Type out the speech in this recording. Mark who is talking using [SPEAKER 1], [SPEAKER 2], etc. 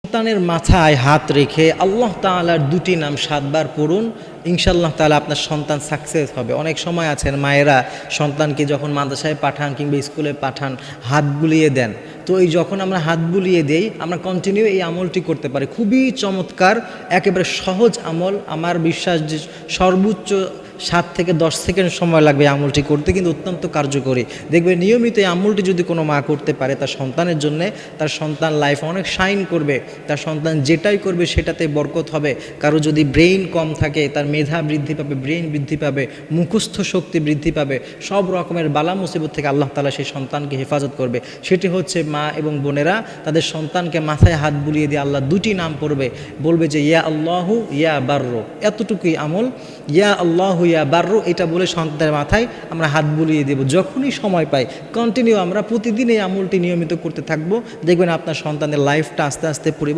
[SPEAKER 1] সন্তানের মাথায় হাত রেখে আল্লাহ তাআলার দুটি নাম 7 বার পড়ুন, ইনশাআল্লাহ তাআলা আপনার সন্তান সাকসেস হবে। অনেক সময় আছেন মায়েরা সন্তানকে যখন মাদ্রাসায় পাঠান কিংবা স্কুলে পাঠান হাত বুলিয়ে দেন। তো এই যখন আমরা হাত বুলিয়ে দেই আমরা কন্টিনিউ এই আমলটি করতে পারি। খুবই চমৎকার, একেবারে সহজ আমল। আমার বিশ্বাস যে সর্বোচ্চ 7 থেকে 10 সেকেন্ড সময় লাগবে এই আমলটি করতে, কিন্তু অত্যন্ত কার্যকরী। দেখবে নিয়মিত এই আমলটি যদি কোনো মা করতে পারে তার সন্তানের জন্যে, তার সন্তান লাইফে অনেক শাইন করবে, তার সন্তান যেটাই করবে সেটাতে বরকত হবে। কারো যদি ব্রেইন কম থাকে তার মেধা বৃদ্ধি পাবে, ব্রেইন বৃদ্ধি পাবে, মুখস্থ শক্তি বৃদ্ধি পাবে, সব রকমের বালা মুসিবত থেকে আল্লাহ তাআলা সেই সন্তানকে হেফাজত করবে। সেটি হচ্ছে মা এবং বোনেরা তাদের সন্তানকে মাথায় হাত বুলিয়ে দিয়ে আল্লাহ দুটি নাম পড়বে, বলবে যে ইয়া আল্লাহু ইয়া বাররু। এতটুকুই আমল, ইয়া আল্লাহু ইয়া বাররু, এটা বলে সন্তানের মাথায় আমরা হাত বুলিয়ে দেব। যখনই সময় পাই কন্টিনিউ আমরা প্রতিদিন এই আমলটি নিয়মিত করতে থাকবো। দেখবেন আপনার সন্তানের লাইফটা আস্তে আস্তে